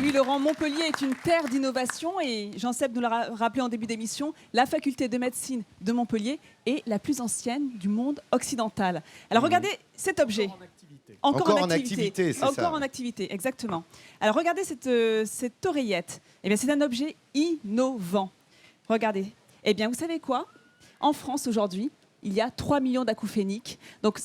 oui, Laurent, Montpellier est une terre d'innovation et Jean-Seb nous l'a rappelé en début d'émission, la faculté de médecine de Montpellier est la plus ancienne du monde occidental. Alors regardez cet objet. Encore en activité, c'est ça. Encore en activité, exactement. Alors regardez cette oreillette. Eh bien, c'est un objet innovant. Regardez. Eh bien, vous savez quoi? En France aujourd'hui, il y a 3 millions d'acouphéniques. Donc,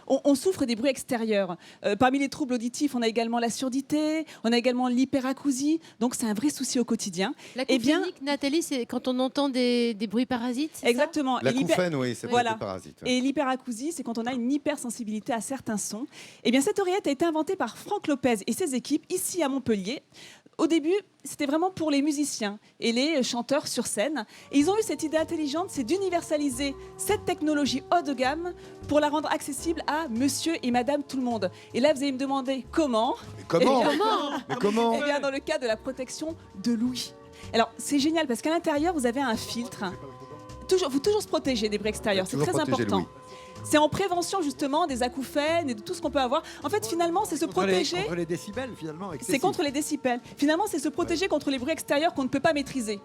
on souffre des bruits extérieurs. Parmi les troubles auditifs, on a également la surdité, on a également l'hyperacousie. Donc, c'est un vrai souci au quotidien. L'acouphénique, Nathalie, c'est quand on entend des bruits parasites, exactement. L'acouphène, oui, c'est voilà. des parasites. Et l'hyperacousie, c'est quand on a une hypersensibilité à certains sons. Eh bien, cette oreillette a été inventée par Franck Lopez et ses équipes ici à Montpellier. Au début, c'était vraiment pour les musiciens et les chanteurs sur scène. Et ils ont eu cette idée intelligente, c'est d'universaliser cette technologie haut de gamme pour la rendre accessible à monsieur et madame tout le monde. Et là, vous allez me demander comment? Mais comment? Mais comment? Eh bien, dans le cas de la protection de l'ouïe. Alors, c'est génial parce qu'à l'intérieur, vous avez un filtre. Faut toujours se protéger des bruits extérieurs, c'est très important. C'est en prévention justement des acouphènes et de tout ce qu'on peut avoir. En fait, finalement, c'est se protéger. Contre les décibels, finalement. C'est contre les décibels. Finalement, c'est se protéger contre les bruits extérieurs qu'on ne peut pas maîtriser.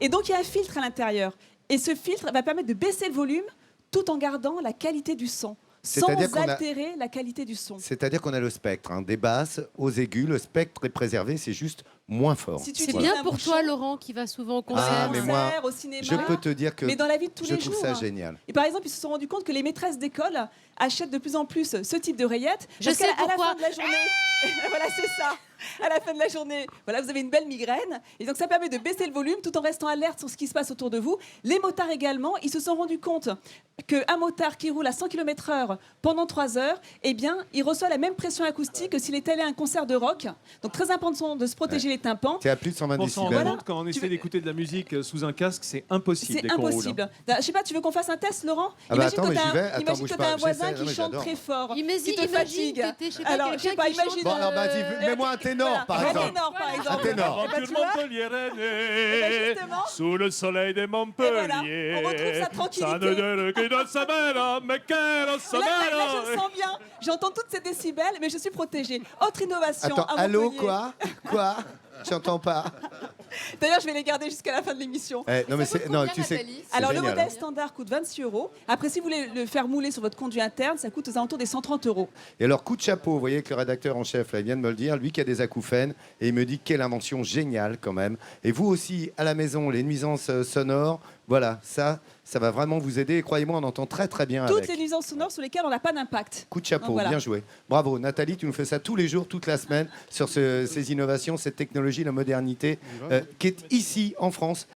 Et donc, il y a un filtre à l'intérieur. Et ce filtre va permettre de baisser le volume tout en gardant la qualité du son. Sans altérer la qualité du son. C'est-à-dire qu'on a le spectre, hein, des basses aux aigus, le spectre est préservé, c'est juste moins fort. Si c'est bien pour toi, Laurent, qui va souvent au concert. Ah, mais moi, au cinéma, je peux te dire que mais dans la vie de tous je les trouve jours. ça génial. Et par exemple, ils se sont rendus compte que les maîtresses d'école achètent de plus en plus ce type d'oreillette. Je sais pourquoi. À la fin de la journée, voilà, c'est ça. À la fin de la journée, voilà, vous avez une belle migraine. Et donc, ça permet de baisser le volume tout en restant alerte sur ce qui se passe autour de vous. Les motards également, ils se sont rendus compte qu'un motard qui roule à 100 km/h pendant 3 heures, eh bien, il reçoit la même pression acoustique que s'il est allé à un concert de rock. Donc, très important de se protéger les tympans. C'est à plus de 120 On s'en rend décibels. compte quand on essaie d'écouter de la musique sous un casque, c'est impossible. C'est impossible. Je sais pas, tu veux qu'on fasse un test, Laurent? Ah bah attends, mais j'y vais. Attends, imagine bouge que tu pas. as un voisin J'essaie. Non, qui mais chante j'adore. très fort, qui Imagine te fatigue. que t'es, je sais pas, Alors, je sais quelqu'un pas, qui chante, imagine. Bon, alors, vas-y, mets-moi un ténor, par exemple. Un ténor, par exemple. Un ténor. Eh ben, Aventure tu vois, montpelliéraine, justement. sous le soleil des Montpellier. voilà, on retrouve sa tranquillité. Ça ne donne que de sa belle, mais quelle Là, je le sens bien. J'entends toutes ces décibels, mais je suis protégée. Autre innovation. Attends, à allô, Montpellier. quoi? J'entends pas. D'ailleurs, je vais les garder jusqu'à la fin de l'émission. Non, mais c'est. Non, tu sais. c'est Alors, le génial, modèle hein. standard coûte 26 €. Après, si vous voulez le faire mouler sur votre conduit interne, ça coûte aux alentours des 130 €. Et alors, coup de chapeau, vous voyez que le rédacteur en chef, là, il vient de me le dire, lui qui a des acouphènes, et il me dit quelle invention géniale quand même. Et vous aussi, à la maison, les nuisances sonores, voilà, ça va vraiment vous aider. Et croyez-moi, on entend très très bien Toutes avec. les nuisances sonores sur lesquelles on n'a pas d'impact. Coup de chapeau, Donc, voilà. bien joué. Bravo, Nathalie, tu nous fais ça tous les jours, toute la semaine, sur ces innovations, cette technologie, la modernité, qui est ici, en France.